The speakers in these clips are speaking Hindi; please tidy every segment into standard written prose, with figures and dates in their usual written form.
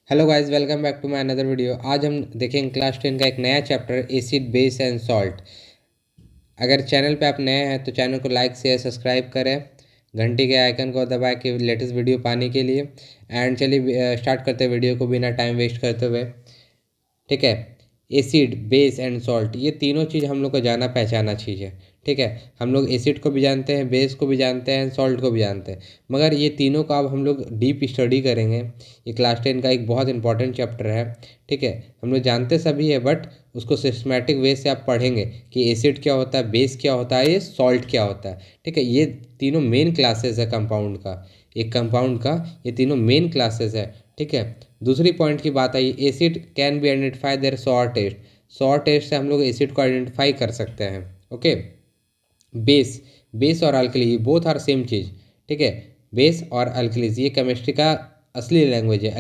Hello guys, welcome back to my another video. आज हम देखेंगे क्लास 10 का एक नया chapter acid base and salt. अगर चैनल पे आप नए हैं तो चैनल को लाइक शेयर सब्सक्राइब करें, घंटी के आइकन को दबाएं कि लेटेस्ट वीडियो पाने के लिए। एंड चलिए स्टार्ट करते हैं वीडियो को बिना टाइम वेस्ट करते हुए। ठीक है, एसिड बेस एंड सॉल्ट ये तीनों चीज़ हम लोग को जाना पहचाना चीज़ है। ठीक है, हम लोग एसिड को भी जानते हैं, बेस को भी जानते हैं, सॉल्ट को भी जानते हैं, मगर ये तीनों का अब हम लोग डीप स्टडी करेंगे। ये क्लास 10 का एक बहुत इंपॉर्टेंट चैप्टर है। ठीक है, हम लोग जानते सभी है बट उसको सिस्टमैटिक वे से आप पढ़ेंगे कि एसिड क्या होता है, बेस क्या होता है, ये सॉल्ट क्या होता है। ठीक है, ये तीनों मेन क्लासेस है कंपाउंड का। एक कंपाउंड का ये तीनों मेन क्लासेस है। ठीक है, दूसरी पॉइंट की बात आई, acid can be identify their sour taste. Sour taste से हम लोग एसिड को आइडेंटिफाई कर सकते हैं। ओके, बेस बेस और अल्कली बोथ आर सेम चीज़। ठीक है, बेस और अल्कलीज ये केमिस्ट्री का असली लैंग्वेज है।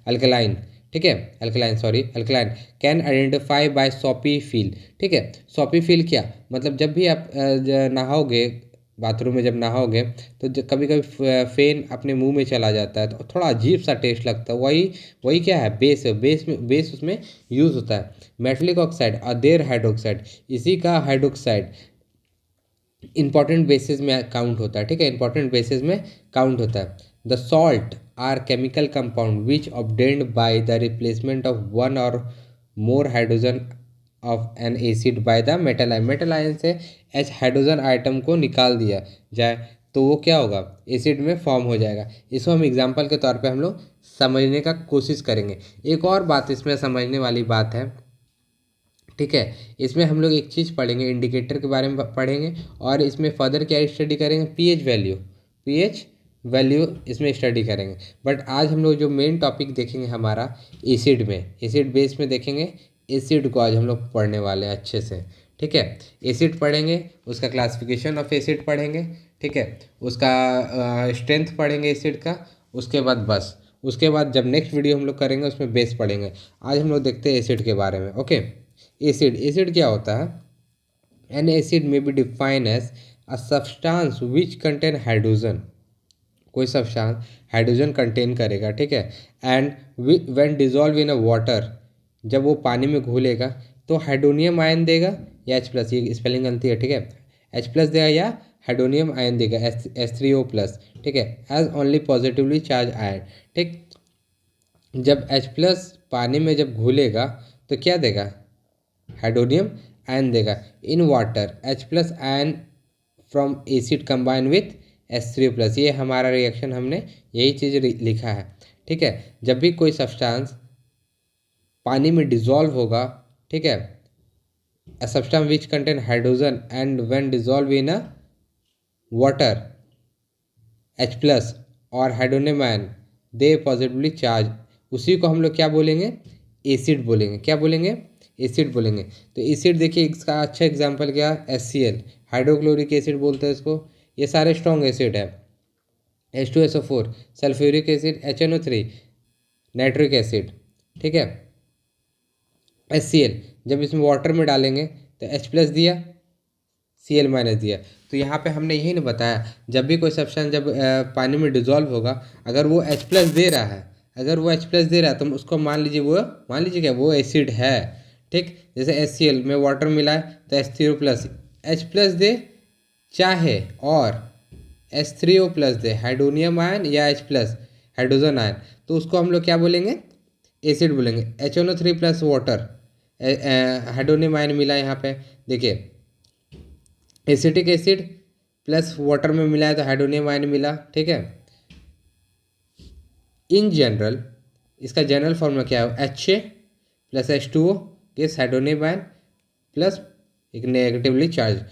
अल्कलाइन, ठीक है, alkaline can identify bye soppy feel. ठीक है, सॉपी फील क्या मतलब, जब भी आप नहाओगे, बाथरूम में जब नहाओगे तो कभी कभी फेन अपने मुंह में चला जाता है तो थोड़ा अजीब सा टेस्ट लगता है। वही वही क्या है, बेस है। बेस उसमें यूज़ होता है। मेटलिक ऑक्साइड अदेर हाइड्रोक्साइड, इसी का हाइड्रोक्साइड इंपॉर्टेंट बेसिस में काउंट होता है। ठीक है, इंपॉर्टेंट बेसिस में काउंट होता है। The salt are chemical compound which obtained by the replacement of one or more hydrogen of an acid by the metal ion. Metal ion से एच हाइड्रोजन आइटम को निकाल दिया जाए तो वो क्या होगा, एसिड में फॉर्म हो जाएगा। इसको हम एग्जाम्पल के तौर पे हम लोग समझने का कोशिश करेंगे। एक और बात इसमें समझने वाली बात है। ठीक है, इसमें हम लोग एक चीज़ पढ़ेंगे, इंडिकेटर के बारे में पढ़ेंगे और इसमें फर्दर क्या स्टडी करेंगे, पीएच वैल्यू इसमें स्टडी करेंगे। बट आज हम लोग जो मेन टॉपिक देखेंगे हमारा एसिड में, एसिड बेस में देखेंगे। एसिड को आज हम लोग पढ़ने वाले हैं अच्छे से। ठीक है, एसिड पढ़ेंगे, उसका क्लासिफिकेशन ऑफ एसिड पढ़ेंगे। ठीक है, उसका स्ट्रेंथ पढ़ेंगे एसिड का। उसके बाद बस, उसके बाद जब नेक्स्ट वीडियो हम लोग करेंगे उसमें बेस पढ़ेंगे। आज हम लोग देखते हैं एसिड के बारे में। ओके, एसिड क्या होता है। An acid may be define as a substance which contain hydrogen. कोई सब्सटेंस हाइड्रोजन कंटेन करेगा। ठीक है, and when dissolve in a water, जब वो पानी में घुलेगा तो हाइड्रोनियम आयन देगा या एच प्लस, ये स्पेलिंग गलती है। ठीक है, एच प्लस देगा या हाइड्रोनियम आयन देगा, H3O प्लस। ठीक है, as only positively charge ion. ठीक, जब H प्लस पानी में जब घुलेगा तो क्या देगा, हाइड्रोनियम आयन देगा। In water H plus ion from acid combine with H3O plus. ये हमारा रिएक्शन, हमने यही चीज़ लिखा है। ठीक है, जब भी कोई सब्सटेंस पानी में डिजॉल्व होगा, ठीक है, a substance which contain hydrogen and when dissolved in a water H plus और हाइड्रोनियम आयन दे पॉजिटिवली चार्ज, उसी को हम लोग क्या बोलेंगे, एसिड बोलेंगे। क्या बोलेंगे, एसिड बोलेंगे। तो एसिड देखिए, इसका अच्छा एग्जांपल क्या, HCl, हाइड्रोक्लोरिक एसिड बोलते हैं इसको। ये सारे स्ट्रॉन्ग एसिड है। H2SO4 sulphuric acid, HNO3 nitric acid. ठीक है, HCl जब इसमें वाटर में डालेंगे तो H प्लस दिया, Cl माइनस दिया। तो यहाँ पे हमने यही ना बताया, जब भी कोई सब्सटेंस जब पानी में डिजॉल्व होगा, अगर वो H प्लस दे रहा है, अगर वो H प्लस दे रहा है तो उसको मान लीजिए क्या, वो एसिड है। ठीक, जैसे HCl में वाटर मिला है तो H3O प्लस, H प्लस दे चाहे और H3O प्लस दे, हाइड्रोनियम आयन या H प्लस हाइड्रोजन आयन, तो उसको हम लोग क्या बोलेंगे, एसिड बोलेंगे। HNO3 plus water, hydronium ion मिला यहाँ पे, देखिए एसिटिक एसिड प्लस वाटर में मिला है तो हाइड्रोनियम आयन मिला। ठीक है, इन जनरल इसका जनरल फॉर्मूला क्या है, HA plus H2O gives hydronium ion plus एक negatively charge.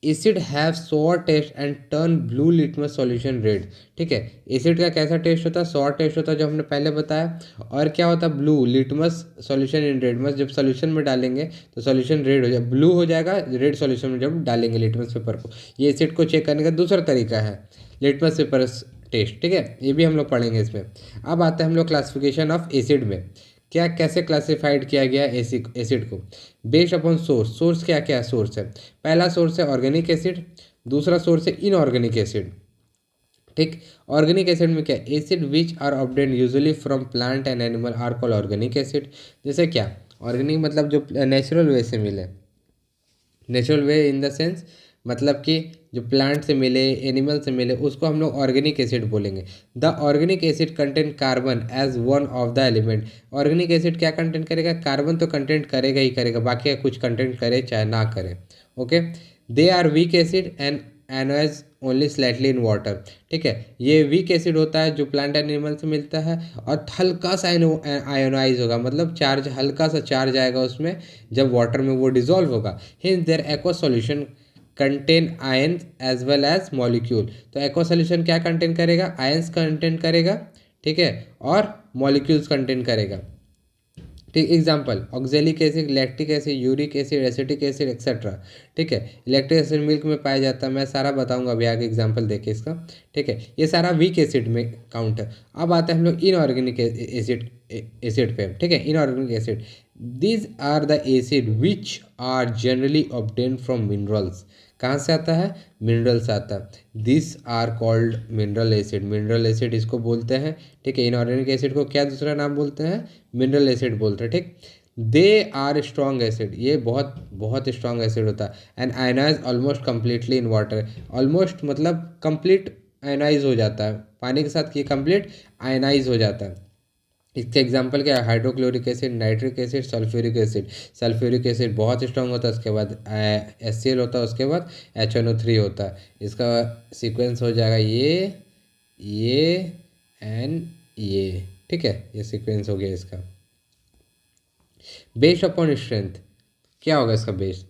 Acid have sour taste and turn blue litmus solution red. ठीक है, एसिड का कैसा टेस्ट होता है, सोर टेस्ट होता है जो हमने पहले बताया। और क्या होता है, blue litmus solution in red, मस जब सॉल्यूशन में डालेंगे तो सॉल्यूशन रेड हो जाए, ब्लू हो जाएगा रेड सॉल्यूशन में जब डालेंगे लिटमस पेपर को। ये एसिड को चेक करने का दूसरा तरीका है, लिटमस पेपर टेस्ट। ठीक है, ये भी हम लोग पढ़ेंगे इसमें। अब आते हैं हम लोग क्लासिफिकेशन ऑफ एसिड में, क्या कैसे क्लासिफाइड किया गया एसिड को, बेस्ड अपॉन सोर्स। सोर्स क्या क्या सोर्स है, पहला सोर्स है ऑर्गेनिक एसिड, दूसरा सोर्स है इनऑर्गेनिक एसिड, ठीक। ऑर्गेनिक एसिड में क्या, acid which are obtained usually from plant and animal are called organic acid. जैसे क्या, ऑर्गेनिक मतलब जो नेचुरल वे से मिले, natural way in the sense मतलब कि जो प्लांट से मिले, एनिमल से मिले, उसको हम लोग ऑर्गेनिक एसिड बोलेंगे। The organic acid content carbon as one of the element. Organic acid क्या कंटेंट करेगा, कार्बन तो कंटेंट करेगा ही करेगा, बाकी कुछ कंटेंट करे चाहे ना करे। Okay, they are weak acid and ionise only slightly in water. ठीक है, ये वीक एसिड होता है जो प्लांट एनिमल से मिलता है और हल्का सा आयोनाइज होगा, मतलब चार्ज, हल्का सा चार्ज आएगा उसमें जब वाटर में वो डिजोल्व होगा। Hence their aqua solution contain ions as well as molecule. तो एक्वा सॉल्यूशन क्या कंटेन करेगा, आयंस कंटेन करेगा, ठीक है, और मॉलिक्यूल्स कंटेन करेगा। ठीक, example oxalic acid, lactic acid, uric acid, acetic acid etcetera. ठीक है, इलेक्ट्रिक एसिड मिल्क में पाया जाता है, मैं सारा बताऊंगा अभी आगे एग्जाम्पल देके इसका। ठीक है, ये सारा वीक एसिड में काउंट है। अब आते हैं हम लोग इनऑर्गेनिक एसिड पे। ठीक है, inorganic acid, these are the acid which are generally obtained from minerals. कहाँ से आता है, मिनरल से आता है। This are called mineral acid, mineral acid इसको बोलते हैं। ठीक है, इनऑर्गेनिक एसिड को क्या दूसरा नाम बोलते हैं, मिनरल एसिड बोलते हैं। ठीक, दे आर स्ट्रॉन्ग एसिड, ये बहुत बहुत स्ट्रॉन्ग एसिड होता है। And ionise almost completely in water, almost मतलब कंप्लीट आयनाइज हो जाता है पानी के साथ, ये कंप्लीट आयनाइज हो जाता है। इसके एग्जाम्पल क्या है, hydrochloric acid, nitric acid, sulphuric acid. Sulphuric acid बहुत स्ट्रांग होता है, उसके बाद HCl होता है, उसके बाद HNO3 होता है। इसका सीक्वेंस हो जाएगा ये एंड ये। ठीक है, ये सीक्वेंस हो गया इसका। बेस्ड अपॉन स्ट्रेंथ क्या होगा इसका base,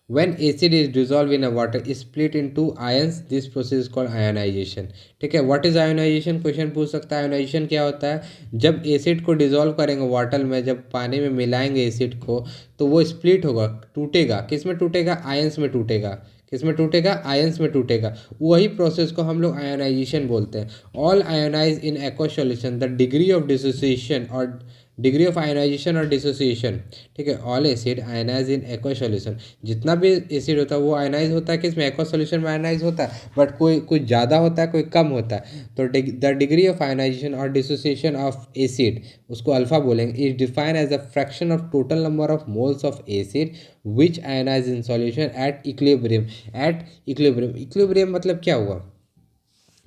when acid is dissolved in a water is split into ions, this process is called ionization। ठीक है, what is ionization, क्वेश्चन पूछ सकता है। ionization क्या होता है, जब एसिड को डिजोल्व करेंगे वाटर में, जब पानी में मिलाएंगे एसिड को, तो वो स्प्लिट होगा, टूटेगा। किस में टूटेगा, आयंस में टूटेगा। किस में टूटेगा, आयंस में टूटेगा। वही प्रोसेस को हम लोग आयोनाइजेशन बोलते हैं। All ionise in aqua solution, the degree of dissociation और डिग्री ऑफ आयोनाइजेशन और डिसोसिएशन। ठीक है, all acid ionise in aqua solution, जितना भी एसिड होता है वो आयनाइज होता है, किसमें, एक्वा सॉल्यूशन में आयनाइज होता है, बट कोई कुछ ज़्यादा होता है, कोई कम होता है। तो द डिग्री ऑफ आयनाइजेशन और डिसोसिएशन ऑफ एसिड, उसको अल्फा बोलेंगे, is define as a fraction of total number of moles of acid which ionise in solution at equilibrium. At equilibrium, equilibrium मतलब क्या हुआ,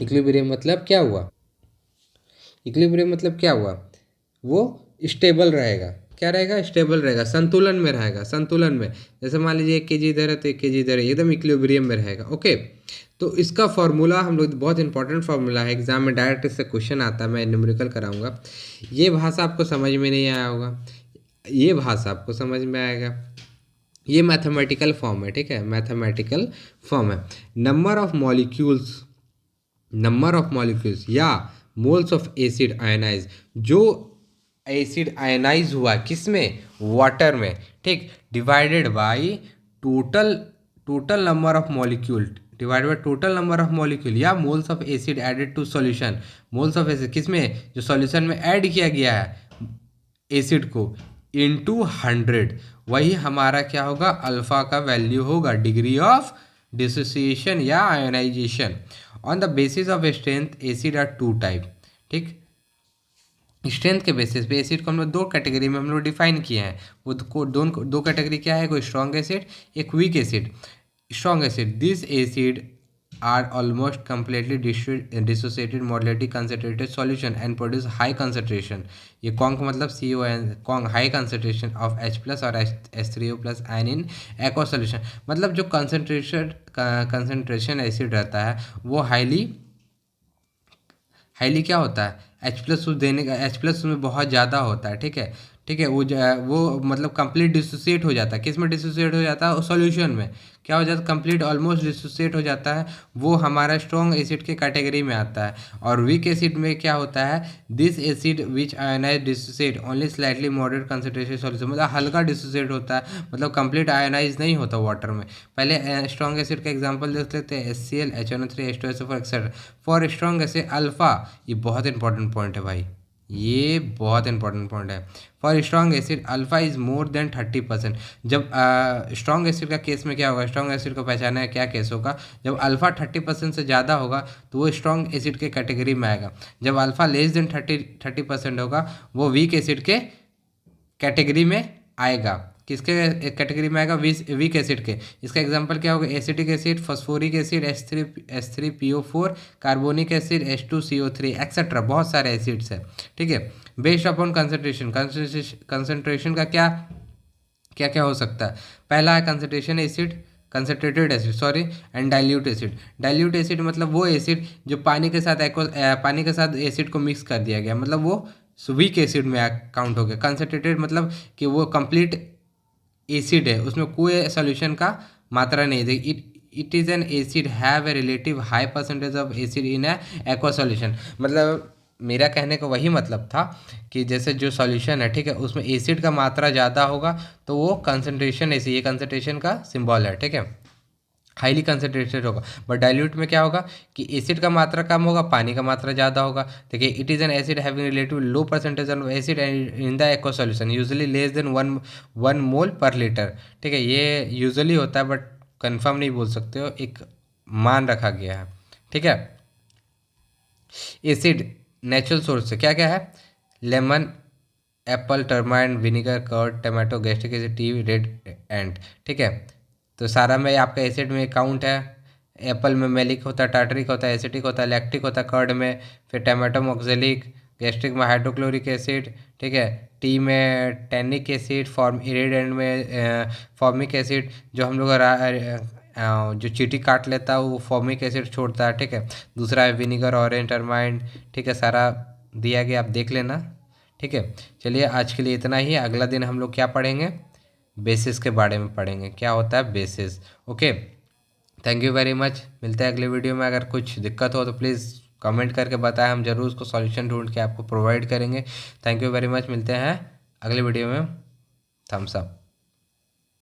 इक्विलिब्रियम मतलब क्या हुआ, इक्विलिब्रियम मतलब क्या हुआ, वो स्टेबल रहेगा। क्या रहेगा, स्टेबल रहेगा, संतुलन में रहेगा, संतुलन में। जैसे मान लीजिए 1 kg इधर है तो 1 kg इधर है, एकदम इक्विलिब्रियम में रहेगा। ओके, तो इसका फॉर्मूला हम लोग, बहुत इंपॉर्टेंट फॉर्मूला है, एग्जाम में डायरेक्ट इससे क्वेश्चन आता है, मैं न्यूमेरिकल कराऊंगा। ये भाषा आपको समझ में नहीं आया होगा, ये भाषा आपको समझ में आएगा। ये मैथमेटिकल फॉर्म है। ठीक है, मैथमेटिकल फॉर्म है। Number of molecules, number of molecules या मोल्स ऑफ एसिड आयनाइज, जो एसिड आयनाइज हुआ किसमें, वाटर में। ठीक, divided by total number of molecule, divided by total number of molecule या moles of acid added to solution. Moles of acid किसमें, जो सॉल्यूशन में ऐड किया गया है एसिड को, इनटू 100, वही हमारा क्या होगा, अल्फा का वैल्यू होगा, डिग्री ऑफ डिसोसिएशन या ionisation. On the basis of strength acid are 2 type. ठीक, स्ट्रेंथ के बेसिस पे एसिड को हम लोग 2 कैटेगरी में हम लोग डिफाइन किए हैं। वो दो कैटेगरी क्या है, कोई स्ट्रॉन्ग एसिड, एक weak acid. Strong acid, this acid are almost completely dissociated moderately concentrated solution and produce high concentration. ये कॉन्क मतलब CON, conc high concentration of H+ और H3O+ आयन इन एक्वा सॉल्यूशन। मतलब जो कंसनट्रेशन एसिड रहता है वो हाईली क्या होता है, H+ देने का, H+ में बहुत ज़्यादा होता है। ठीक है, ठीक है, वो मतलब कंप्लीट डिसोसिएट हो जाता है। किस में डिसोसिएट हो जाता है, सॉल्यूशन में क्या हो जाता है, कंप्लीट ऑलमोस्ट डिसोसिएट हो जाता है। वो हमारा स्ट्रॉन्ग एसिड के कैटेगरी में आता है। और वीक एसिड में क्या होता है, this acid which ionise dissociate only slightly moderate concentration solution, मतलब हल्का डिसोसिएट होता है, मतलब कंप्लीट आयनाइज नहीं होता वाटर में। पहले स्ट्रॉन्ग एसिड का एग्जाम्पल देख लेते हैं, HCl, HNO3, H2SO4 etcetera. For strong acid alpha, ये बहुत इंपॉर्टेंट पॉइंट है भाई, ये बहुत इंपॉर्टेंट पॉइंट है। For strong acid alpha is more than 30%। जब स्ट्रॉन्ग एसिड का केस में क्या होगा, स्ट्रॉन्ग एसिड को पहचाना है क्या केस होगा, जब अल्फा 30% से ज़्यादा होगा तो वो स्ट्रॉन्ग एसिड के कैटेगरी में आएगा। जब अल्फा लेस देन 30% होगा वो वीक एसिड के कैटेगरी में आएगा। किसके कैटेगरी में आएगा, वीक एसिड के। इसका एग्जांपल क्या होगा, acetic acid, phosphoric acid, H3PO4, carbonic acid, H2CO3 etcetera, बहुत सारे एसिड्स हैं। ठीक है, बेस्ड अपॉन कंसंट्रेशन, कंसंट्रेशन का क्या क्या क्या हो सकता है। पहला है concentration acid, concentrated acid sorry, and dilute acid. Dilute acid मतलब वो एसिड जो पानी के साथ एसिड को मिक्स कर दिया गया, मतलब वो वीक एसिड में काउंट हो गया। कंसनट्रेटेड मतलब कि वो कंप्लीट एसिड है, उसमें कोई सॉल्यूशन का मात्रा नहीं है। It is an acid have a relative high percentage of acid in A aqua solution. मतलब मेरा कहने का वही मतलब था कि जैसे जो सॉल्यूशन है, ठीक है, उसमें एसिड का मात्रा ज़्यादा होगा तो वो कंसनट्रेशन एसिड, ये कंसनट्रेशन का सिंबल है। ठीक है, हाईली कंसनट्रेटेड होगा। बट डाइल्यूट में क्या होगा कि एसिड का मात्रा कम होगा, पानी का मात्रा ज़्यादा होगा। देखिए, it is an acid having relative low percentage of acid in the aqua solution, usually less than 1 मोल पर लीटर। ठीक है, ये यूजुअली होता है बट कंफर्म नहीं बोल सकते हो, एक मान रखा गया है। ठीक है, एसिड नेचुरल सोर्स से क्या क्या है, lemon, apple, tamarind, vinegar, curd, tomato, gastric acid, tea, red ant. ठीक है, तो सारा में आपका एसिड में काउंट है। एप्पल में मेलिक होता है, टार्टरिक होता है, एसिटिक होता है, लैक्टिक होता है कर्ड में, फिर टमाटो में ऑक्जेलिक, गैस्ट्रिक में हाइड्रोक्लोरिक एसिड। ठीक है, टी में टैनिक एसिड, इरिडेंट में फॉर्मिक एसिड, जो हम लोग जो चींटी काट लेता है वो फॉर्मिक एसिड छोड़ता है। ठीक है, दूसरा है विनीगर, ऑरेंज, टर्माइन। ठीक है, सारा दिया गया, आप देख लेना। ठीक है, चलिए आज के लिए इतना ही। अगला दिन हम लोग क्या पढ़ेंगे, बेसिस के बारे में पढ़ेंगे, क्या होता है basis. Okay, thank you very much. मिलते हैं अगले वीडियो में। अगर कुछ दिक्कत हो तो प्लीज़ कमेंट करके बताएं, हम ज़रूर उसको सॉल्यूशन ढूंढ के आपको प्रोवाइड करेंगे। थैंक यू वेरी मच, मिलते हैं अगले वीडियो में। Thumbs up.